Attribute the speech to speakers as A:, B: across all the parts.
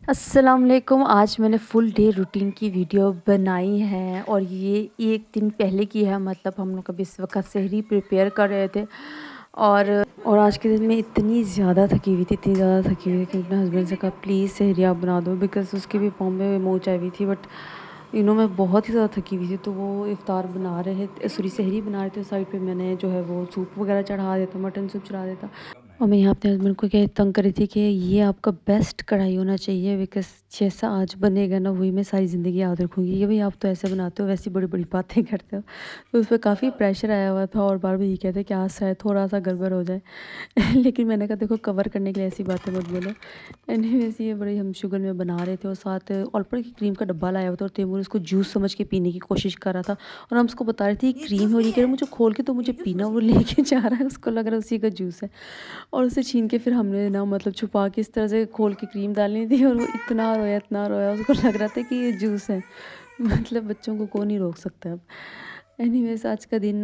A: अस्सलाम वालेकुम। आज मैंने फुल डे रूटीन की वीडियो बनाई है और ये 1 दिन पहले की है। मतलब हम लोग अभी इस वक़्त सेहरी प्रिपेयर कर रहे थे और आज के दिन मैं इतनी ज़्यादा थकी हुई थी, इतनी ज़्यादा थकी हुई थी कि अपने हस्बैंड से कहा प्लीज़ सेहरी आप बना दो, बिकॉज़ उसके भी पाँव में मोच आई हुई थी। बट मैं बहुत ही ज़्यादा थकी हुई थी, तो वो इफ़्तार बना रहे थे, सॉरी सेहरी बना रहे थे। साइड पे मैंने जो है वो सूप वगैरह चढ़ा देता, मटन सूप चढ़ा देता। और मैं यहाँ अपने हस्बैंड को क्या तंग कर रही थी कि ये आपका बेस्ट कढ़ाई होना चाहिए, बिकॉज़ जैसा आज बनेगा ना वही मैं सारी ज़िंदगी याद रखूँगी कि भई आप तो ऐसे बनाते हो, वैसी बड़ी-बड़ी बातें करते हो। तो उस पे काफ़ी प्रेशर आया हुआ था और बार-बार ये कहते कि आज शायद थोड़ा-सा गड़बड़ हो जाए। लेकिन मैंने कहा देखो कवर करने के लिए ऐसी बातें मत बोलो। एनीवेज़ ये बड़ी हम शुगर में बना रहे थे और साथ ऑलपट की क्रीम का डब्बा लाया हुआ था और तैमूर उसको जूस समझ के पीने की कोशिश कर रहा था और हम उसको बता रहे थे ये क्रीम है और ये कह रहा है मुझे खोल के तो मुझे पीना। वो लेके जा रहा है, उसको लग रहा है उसी का जूस है और उसे छीन के फिर हमने ना मतलब छुपा के इस तरह से खोल के क्रीम डालनी थी और वो इतना रोया उसको लग रहा था कि ये जूस है। मतलब बच्चों को कौन ही रोक सकता है अब। एनीवेज़ आज का दिन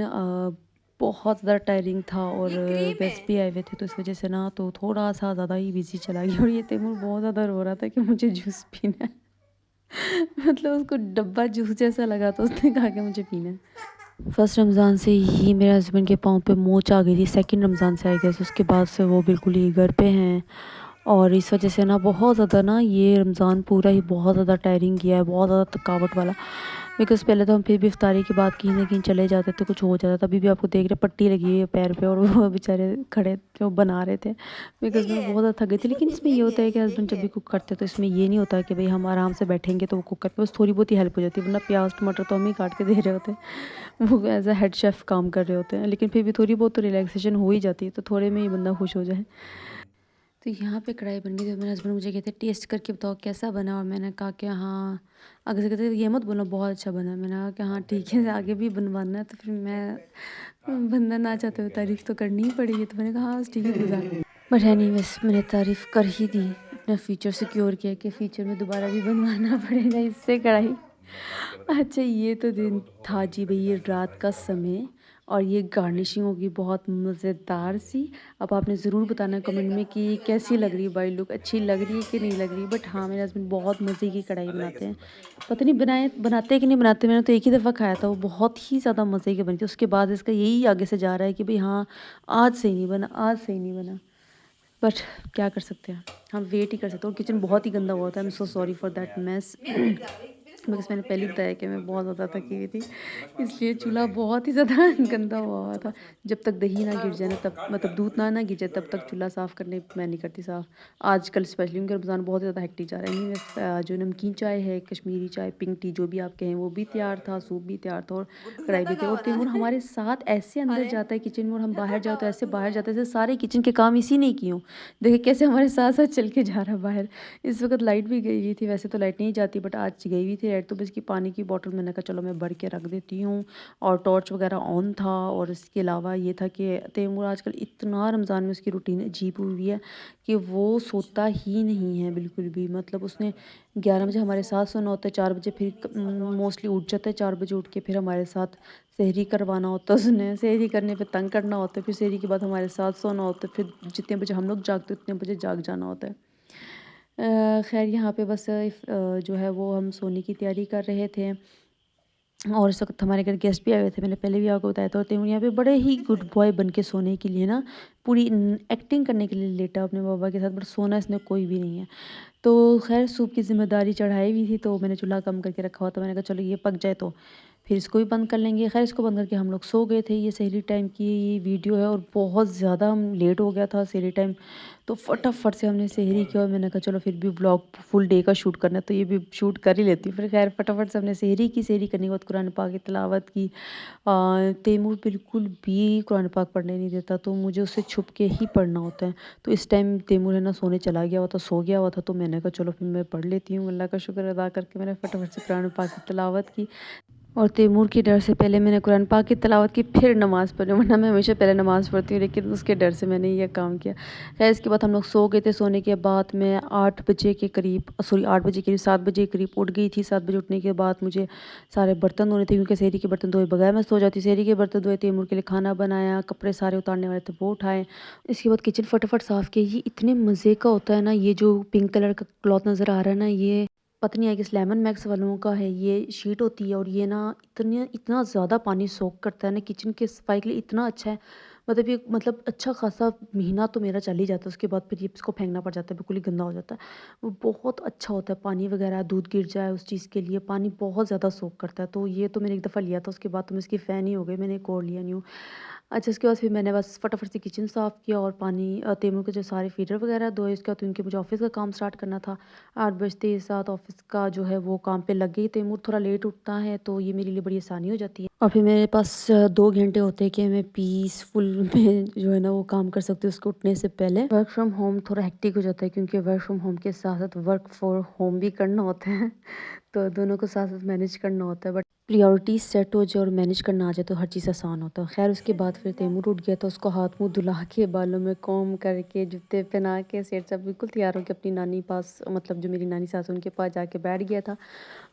A: बहुत ज़्यादा टायरिंग था और गेस्ट भी आए हुए थे, तो इस वज़ह से ना तो थोड़ा-सा ज़्यादा ही बिज़ी चला गया और ये तैमूर बहुत ज़्यादा रो रहा था कि मुझे जूस पीना है। मतलब उसको डब्बा जूस जैसा लगा तो उसने कहा कि मुझे पीना है। फर्स्ट रमज़ान से ही मेरे हस्बैंड के पाँव पे मोच आ गई थी, सेकंड रमज़ान से आई गेस, उसके बाद से वो बिल्कुल ही घर पे हैं और इस वज़ह से ना बहुत ज़्यादा ना ये रमज़ान पूरा ही बहुत ज़्यादा टायरिंग किया है, बहुत ज़्यादा थकावट वाला। बिकॉज़ पहले तो हम फिर भी इफ्तारी के बाद कहीं न कहीं चले जाते थे, कुछ हो जाता था। अभी भी आपको देख रहे पट्टी लगी हुई है पैर पे और वो बेचारे खड़े जो बना रहे थे, बिकॉज़ मैं बहुत ज़्यादा थक गई थी। लेकिन इसमें ये होता है कि हस्बैंड जब भी कुक करते हैं तो इसमें ये नहीं होता कि भई हम आराम से बैठेंगे तो वो कुक करके, बस थोड़ी बहुत ही हेल्प हो जाती है, वरना प्याज़ टमाटर तो हम ही काट के दे रहे होते हैं। वो एज़ अ हेड शेफ़ काम कर रहे होते हैं, लेकिन फिर भी थोड़ी बहुत तो रिलैक्सेशन हो ही जाती है, तो थोड़े में ही बंदा खुश हो जाए। तो यहाँ पे कढ़ाई बन गई थी और मेरे हस्बैंड मुझे कहते टेस्ट करके बताओ कैसा बना, और मैंने कहा कि हाँ, आगे से कहते ये मत बोलो बहुत अच्छा बना। मैंने कहा कि हाँ ठीक है, आगे भी बनवाना है तो फिर बंदा ना चाहते हुए तारीफ़ तो करनी ही पड़ेगी। तो मैंने कहा हाँ ठीक है गुज़ार। बट एनीवेज़ मैंने तारीफ़ कर ही दी, अपना फ्यूचर सिक्योर किया कि फ्यूचर में दोबारा भी बनवाना पड़ेगा इससे कढ़ाई। अच्छा ये तो दिन था जी भई, ये रात का समय और ये गार्निशिंग होगी बहुत मज़ेदार सी। अब आपने ज़रूर बताना कमेंट में कि कैसी लग रही है बाई लुक, अच्छी लग रही है कि नहीं लग रही। बट हाँ, मेरे हस्बैंड बहुत मज़े की कढ़ाई बनाते हैं। पता नहीं बनाते हैं कि नहीं बनाते, मैंने तो एक ही दफ़ा खाया था, वो बहुत ही ज़्यादा मज़े की बनी थी। उसके बाद इसका यही आगे से जा रहा है कि भई हाँ, आज सही नहीं बना, आज सही नहीं बना। बट क्या कर सकते हैं, हम वेट ही कर सकते हैं। और किचन बहुत ही गंदा हुआ था, I am so sorry for that mess. Because मैंने पहले ही बताया कि मैं बहुत ज़्यादा थकी हुई थी, इसलिए चूल्हा बहुत ही ज़्यादा गंदा हुआ था। जब तक दही ना गिर जाए ना, तब मतलब दूध ना गिर जाए तब तक चूल्हा साफ़ करने मैं नहीं करती साफ़। आजकल स्पेशली क्योंकि रमज़ान बहुत ज़्यादा हेक्टिक जा रहा है। जो नमकीन चाय है, कश्मीरी चाय, पिंक टी जो भी आप कहें, वो भी तैयार था, सूप भी तैयार था और कढ़ाई भी थी। और तैमूर हमारे साथ ऐसे अंदर जाता है किचन में और हम बाहर जाओ तो ऐसे बाहर जाते हैं जैसे सारे किचन के काम इसी ने किए हों। देखिए कैसे हमारे साथ-साथ चल के जा रहा है बाहर। इस वक़्त लाइट भी गई हुई थी, वैसे तो लाइट नहीं जाती बट आज गई हुई थी लाइट, तो बस इसकी पानी की बॉटल मैंने कहा चलो मैं भर के रख देती हूँ और टॉर्च वग़ैरह ऑन था। और इसके अलावा ये था कि तैमूर आजकल इतना रमज़ान में उसकी रूटीन अजीब हुई है कि वो सोता ही नहीं है बिल्कुल भी। मतलब उसने 11 बजे हमारे साथ सोना होता है, 4 बजे फिर मोस्टली उठ जाता है, 4 बजे उठ के फिर हमारे साथ सेहरी करवाना होता है उसने, सेहरी करने पे तंग करना होता है, फिर सेहरी के बाद हमारे साथ सोना होता है, फिर जितने बजे हम लोग जागते हैं उतने बजे जाग जाना होता है। ख़ैर यहाँ पे बस जो है वो हम सोने की तैयारी कर रहे थे और इस वक़्त हमारे घर गेस्ट भी आए हुए थे, मैंने पहले भी आपको बताया था। और तैमूर यहाँ पे बड़े ही गुड बॉय बन के सोने के लिए ना पूरी एक्टिंग करने के लिए लेटा अपने पापा के साथ, बट सोना इसने कोई भी नहीं है। तो ख़ैर सूप की ज़िम्मेदारी चढ़ाई हुई थी, तो मैंने चूल्हा कम करके रखा हुआ था। मैंने कहा चलो ये पक जाए तो फिर इसको भी बंद कर लेंगे। ख़ैर इसको बंद करके हम लोग सो गए थे। ये सेहरी टाइम की ये वीडियो है और बहुत ज़्यादा हम लेट हो गया था सेहरी टाइम, तो फटाफट से हमने सेहरी किया और मैंने कहा चलो फिर भी व्लॉग फुल डे का शूट करना है तो ये भी शूट कर ही लेती हूँ। फिर ख़ैर फटाफट से हमने सेहरी की, सेहरी करने के बाद कुरान पाक की तिलावत की। तैमूर बिल्कुल भी कुरान पाक पढ़ने नहीं देता, तो मुझे उससे छुप के ही पढ़ना होता है। तो इस टाइम तैमूर है ना सोने चला गया हुआ था, सो गया हुआ था, तो मैंने कहा चलो फिर मैं पढ़ लेती हूँ। अल्लाह का शुक्र अदा करके मैंने फटाफट से कुरान पाक की तिलावत की। और तैमूर के डर से पहले मैंने कुरान पाक की तिलावत की, फिर नमाज़ पढ़ी, वरना मैं हमेशा पहले नमाज़ पढ़ती हूँ, लेकिन उसके डर से मैंने ये काम किया। खैर इसके बाद हम लोग सो गए थे। सोने के बाद मैं 8 बजे के करीब, सॉरी 8 बजे के करीब, 7 बजे के करीब उठ गई थी। 7 बजे उठने के बाद मुझे सारे बर्तन धोने थे, क्योंकि सहरी के बर्तन धोए बगैर मैं सो जाती। सहरी के बर्तन धोए, तैमूर के लिए खाना बनाया, कपड़े सारे उतारने वाले थे वो उठाए। इसके बाद किचन फटाफट साफ़ किया। ये इतने मज़े का होता है ना, ये जो पिंक कलर का क्लॉथ नज़र आ रहा है ना, ये पता नहीं है कि लेमन मैक्स वालों का है। ये शीट होती है और ये ना इतना ज़्यादा पानी सोक करता है ना, किचन के सफाई के लिए इतना अच्छा है। मतलब ये मतलब अच्छा खासा महीना तो मेरा चल ही जाता है। उसके बाद फिर ये इसको फेंकना पड़ जाता है, बिल्कुल ही गंदा हो जाता है। वो बहुत अच्छा होता है, पानी वगैरह दूध गिर जाए उस चीज़ के लिए पानी बहुत ज़्यादा सोक करता है। तो ये तो मैंने एक दफ़ा लिया था, उसके बाद तो मैं इसकी फ़ैन ही हो गई, मैंने एक और लिया न्यू। अच्छा, उसके बाद फिर मैंने बस फटाफट से किचन साफ़ किया और पानी तैमूर के जो सारे फीडर वगैरह धोए। उसके बाद क्योंकि मुझे ऑफ़िस का काम स्टार्ट करना था, 8 बजते ही साथ ऑफ़िस का जो है वो काम पे लग गई। तैमूर थोड़ा लेट उठता है, तो ये मेरे लिए बड़ी आसानी हो जाती है। और फिर मेरे पास 2 घंटे होते हैं कि मैं पीसफुल में जो है ना वो काम कर सकती हूँ उसको उठने से पहले। वर्क फ्रॉम होम थोड़ा हेक्टिक हो जाता है, क्योंकि वर्क फ्रॉम होम के साथ-साथ वर्क फॉर होम भी करना होता है। तो दोनों को साथ-साथ मैनेज करना होता है, बट प्रायोरिटीज़ सेट हो जाए और मैनेज करना आ जाए तो हर चीज़ आसान होता है। ख़ैर उसके बाद फिर तैमूर उठ गया, तो उसको हाथ-मुँह धुला के, बालों में कॉम्ब करके, जूते पहना के, सेट सब बिल्कुल तैयार हो के अपनी नानी पास, मतलब जो मेरी नानी सास है उनके पास जाके बैठ गया था।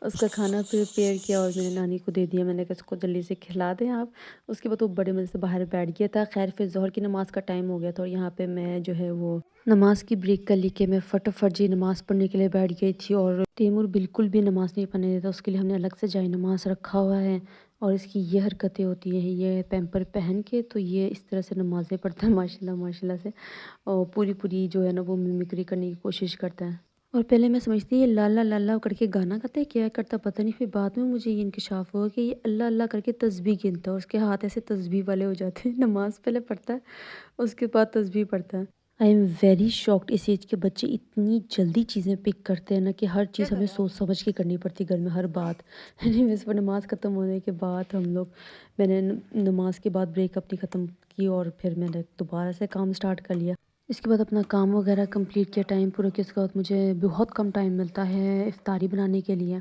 A: उसका खाना प्रिपेयर किया और मैंने नानी को दे दिया। मैंने कहा इसको जल्दी से खिला दें आप। उसके बाद वो बड़े मज़े से बाहर बैठ गया था। ख़ैर फिर ज़ोहर की नमाज़ का टाइम हो गया था और यहाँ पे मैं जो है वो नमाज़ की ब्रेक कर ली कि मैं फटाफट जी नमाज़ पढ़ने के लिए बैठ गई थी। और तैमूर बिल्कुल भी नमाज़ नहीं पढ़ने देता, उसके लिए हमने अलग से जाए नमाज़ रखा हुआ है। और इसकी ये हरकतें होती हैं, ये पैम्पर पहन के तो ये इस तरह से नमाज़ें पढ़ता है माशाल्लाह माशाल्लाह से। और पूरी जो है ना वो मिमिक्री करने की कोशिश करता है। और पहले मैं समझती ये लाला लाला करके गाना गाता है, क्या करता पता नहीं। फिर बाद में मुझे ये इंकशाफ हुआ कि ये अल्लाह अल्लाह करके तस्बीह गिनता है और उसके हाथ ऐसे तस्बीह वाले हो जाते हैं। नमाज़ पहले पढ़ता है, उसके बाद तस्बीह पढ़ता है। आई एम वेरी शॉक्ड, इस एज के बच्चे इतनी जल्दी चीज़ें पिक करते हैं ना, कि हर चीज़ हमें सोच समझ के करनी पड़ती है घर में हर बात। एनीवेज़ वो नमाज़ ख़त्म होने के बाद हम लोग, मैंने नमाज के बाद ब्रेक अपनी ख़त्म की और फिर मैंने दोबारा से काम स्टार्ट कर लिया। इसके बाद अपना काम वगैरह कंप्लीट किया, टाइम पूरा किया। उसके बाद मुझे बहुत कम टाइम मिलता है इफ्तारी बनाने के लिए।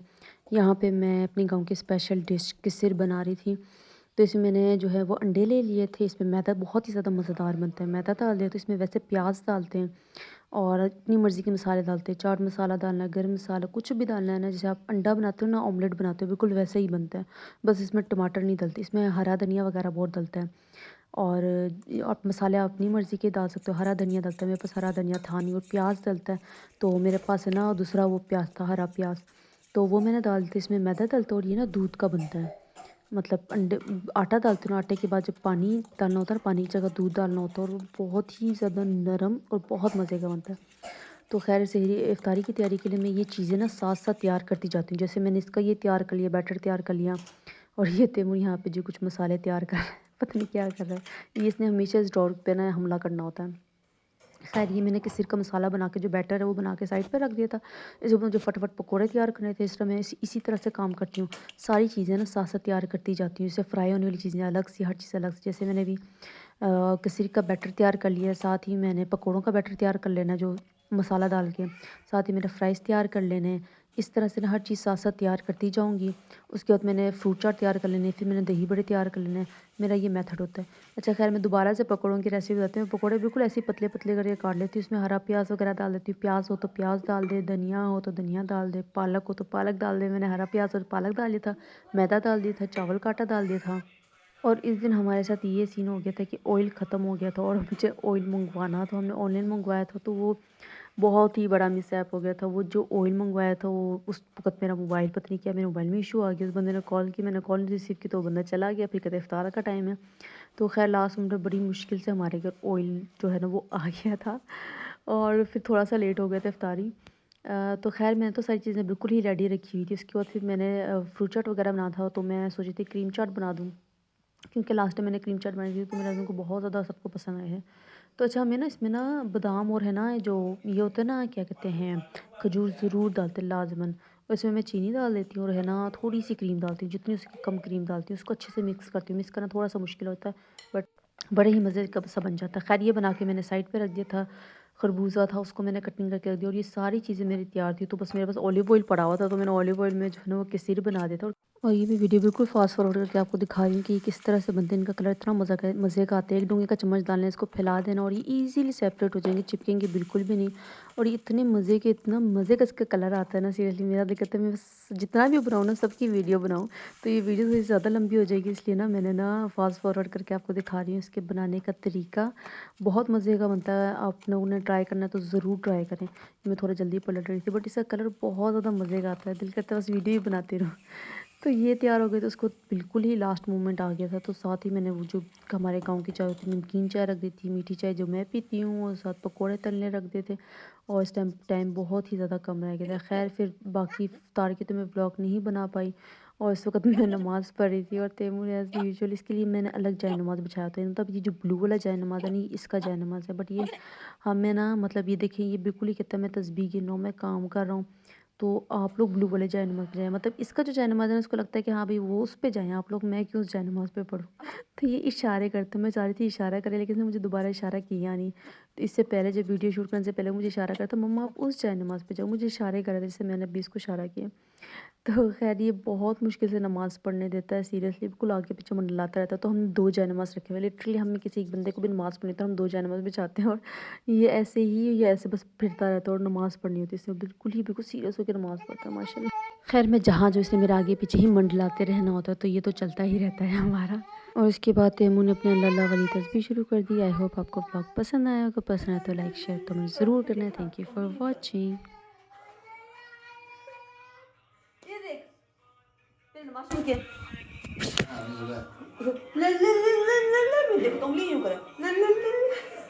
A: यहाँ पे मैं अपने गांव की स्पेशल डिश किसिर बना रही थी। तो इसमें मैंने जो है वो अंडे ले लिए थे। इसमें मैदा बहुत ही ज़्यादा मज़ेदार बनता है। मैदा डाल दिया, तो इसमें वैसे प्याज डालते हैं और अपनी मर्ज़ी के मसाले डालते हैं। चाट मसाला डालना है, गर्म मसाला कुछ भी डालना है ना, जैसे आप अंडा बनाते हो ना, ऑमलेट बनाते हो, बिल्कुल वैसे ही बनता है। बस इसमें टमाटर नहीं डलते, इसमें हरा धनिया वगैरह बहुत डलता है। और आप मसाले आप अपनी मर्ज़ी के डाल सकते हो। हरा धनिया डलता है, मेरे पास हरा धनिया था नहीं। और प्याज डलता है, तो मेरे पास है ना दूसरा वो प्याज था, हरा प्याज, तो वो मैंने डाल दिया। इसमें मैदा डलता है और ये ना दूध का बनता है। मतलब अंडे, आटा डालती हूँ, आटे के बाद जब पानी डालना होता है, पानी की जगह दूध डालना होता है, और वो बहुत ही ज़्यादा नरम और बहुत मज़े का बनता है। तो खैर सहरी इफ्तारी की तैयारी के लिए मैं ये चीज़ें ना साथ साथ तैयार करती जाती हूँ। जैसे मैंने इसका ये तैयार कर लिया, बैटर तैयार कर लिया, और ये तैमूर यहाँ पे जो कुछ मसाले तैयार कर रहा है, पता नहीं क्या कर रहा है ये। इसने हमेशा इस ड्रॉर पे ना हमला करना होता है। खैर ये मैंने किसिर का मसाला बना के, जो बैटर है वो बना के साइड पे रख दिया था। इसके बाद मुझे फटाफट पकौड़े तैयार करने थे। इस तरह मैं इसी तरह से काम करती हूँ। सारी चीज़ें ना साथ साथ तैयार करती जाती हूँ। जैसे फ्राई होने वाली चीज़ें अलग सी, हर चीज़ अलग से। जैसे मैंने भी किसिर का बैटर तैयार कर लिया, साथ ही मैंने पकौड़ों का बैटर तैयार कर लेना, जो मसाला डाल के, साथ ही मैंने फ्राइज़ तैयार कर लेने हैं। इस तरह से ना हर चीज़ साथ साथ तैयार करती जाऊँगी। उसके बाद मैंने फ्रूट चाट तैयार कर लेने, फिर मैंने दही बड़े तैयार कर लेने। मेरा ये मेथड होता है। अच्छा खैर मैं दोबारा से पकौड़ों की रेसिपी बताती हूँ। पकौड़े बिल्कुल ऐसे ही पतले पतले करके काट लेती हूँ। उसमें हरा प्याज वगैरह डाल देती हूँ। प्याज हो तो प्याज डाल दे, धनिया हो तो धनिया डाल दे, पालक हो तो पालक डाल दे। मैंने हरा प्याज और पालक डाल दिया था, मैदा डाल दिया था, चावल का आटा डाल दिया था। और इस दिन हमारे साथ ये सीन हो गया था कि ऑयल ख़त्म हो गया था और मुझे ऑयल मंगवाना था। हमने ऑनलाइन मंगवाया था, तो वो बहुत ही बड़ा मिसहैप हो गया था। वो जो ऑयल मंगवाया था, वो उस वक़्त मेरा मोबाइल पता नहीं क्या, मेरे मोबाइल में इशू आ गया। उस बंदे ने कॉल की, मैंने कॉल नहीं रिसीव की, तो वो बंदा चला गया। फिर कहते इफ्तार का टाइम है। तो ख़ैर लास्ट में बड़ी मुश्किल से हमारे घर ऑयल जो है ना वो आ गया था, और फिर थोड़ा-सा लेट हो गया था इफ्तारी। तो ख़ैर मैंने तो सारी चीज़ें बिल्कुल ही रेडी रखी हुई थी। उसके बाद फिर मैंने फ्रूट चाट वग़ैरह बनाना था, तो मैं सोची थी क्रीम चाट बना दूँ। क्योंकि लास्ट टाइम मैंने क्रीम चाट बनाई थी, तो मेरे हस्बैंड को बहुत ज़्यादा सबको पसंद आए हैं। तो अच्छा हमें ना इसमें ना बादाम और है ना जो ये होता है ना क्या कहते हैं, खजूर ज़रूर डालते हैं लाजमन। और इसमें मैं चीनी डाल देती हूँ और है ना थोड़ी सी क्रीम डालती हूँ, जितनी उसकी कम क्रीम डालती हूँ, उसको अच्छे से मिक्स करती हूँ। मिक्स करना थोड़ा सा मुश्किल होता है, बट बड़े ही मज़े का सा बन जाता है। खैर ये बना के मैंने साइड पे रख दिया था। खरबूजा था उसको मैंने कटिंग करके रख दिया और ये सारी चीज़ें मेरी तैयार थी। तो बस मेरे पास ऑलिव ऑयल पड़ा हुआ था, तो मैंने ऑलिव ऑयल में जो है ना वो केसरी बना दिया था। और ये भी वीडियो बिल्कुल फास्ट फॉरवर्ड करके आपको दिखा रही हूँ कि किस तरह से बनते हैं। इनका कलर इतना मज़े का आता है। एक डोंगे का चम्मच डालना, इसको फैला देना और ये ईज़िली सेपरेट हो जाएंगे, चिपकेंगे बिल्कुल भी नहीं। और ये इतने मज़े के, इतना मज़े का इसका कलर आता है ना, सीरियसली मेरा दिल करता है मैं बस जितना भी बनाऊँ ना सबकी वीडियो बनाऊँ। तो ये वीडियो थोड़ी ज़्यादा लंबी हो जाएगी, इसलिए ना मैंने ना फास्ट फॉरवर्ड करके आपको दिखा रही हूँ। इसके बनाने का तरीका बहुत मज़े का बनता है। आप लोगों ने ट्राई करना है तो ज़रूर ट्राई करें। मैं थोड़ा जल्दी पलट रही थी, बट इसका कलर बहुत ज़्यादा मज़े का आता है, दिल करता है बस वीडियो ही बनाते रहूँ। तो ये तैयार हो गई, तो उसको बिल्कुल ही लास्ट मोमेंट आ गया था। तो साथ ही मैंने वो जो हमारे गांव की चाय होती है, नमकीन चाय रख दी थी, मीठी चाय जो मैं पीती हूँ, और साथ पकौड़े तलने रख दिए थे। और इस टाइम बहुत ही ज़्यादा कम रह गया था। खैर फिर बाकी इफ्तार की तो मैं व्लॉग नहीं बना पाई। और इस वक्त मैं नमाज़ पढ़ रही थी और तैमूर एज़ यूजुअल इसके लिए मैंने अलग जाए नमाज़ बिछाया था। मतलब ये जो ब्लू वाला जाए नमाज़ है नहीं, इसका जाए नमाज़ है, बट ये हमें ना मतलब ये देखिए ये बिल्कुल ही कहता है मैं तस्बीह गिन रहा हूँ, मैं काम कर रहा हूँ। तो आप लोग ब्लू वाले जयनमाज़ पे जाएँ, मतलब इसका जो जयनमाज़ है ना उसको लगता है कि हाँ भाई वो उस पे जाएँ आप लोग, मैं क्यों उस जयनमाज़ पे पढूँ। तो ये इशारे करते, मैं चाह रही थी इशारा करे, लेकिन इसने मुझे दोबारा इशारा किया नहीं। तो इससे पहले जब वीडियो शूट करने से पहले मुझे इशारा करता, मम्मा आप उस जयनमाज़ पे जाओ, मुझे इशारे कर रहे थे, जिससे मैंने अभी इसको इशारा किया। तो ख़ैर ये बहुत मुश्किल से नमाज़ पढ़ने देता है, सीरियसली बिल्कुल आगे पीछे मंडलाता रहता है। तो हमने 2 जानमाज़ रखे हुए हैं, लिटरली हमने किसी एक बंदे को भी नमाज़ पढ़नी तो हम 2 जानमाज़ बिछाते हैं, और ये ऐसे बस फिरता रहता है और नमाज़ पढ़नी होती है इसने, बिल्कुल सीरियस होकर नमाज़ पढ़ता है माशाल्लाह। खैर मैं जहाँ जो इसने मेरे आगे पीछे ही मंडलाते रहना होता है, तो ये तो चलता ही रहता है हमारा। और इसके बाद तैमूर ने अपने अल्लाह वाली तस्बीह शुरू कर दी। आई होप आपको ब्लॉग पसंद आया होगा, पसंद आया तो लाइक शेयर कमेंट ज़रूर करना है। Thank you for watching. ये देख तेरी नमाज़ सुन के ले मैं देखता हूँ, उंगली यूं करे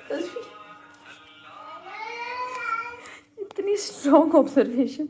A: तस्वीर। इतनी स्ट्रॉन्ग ऑब्जर्वेशन।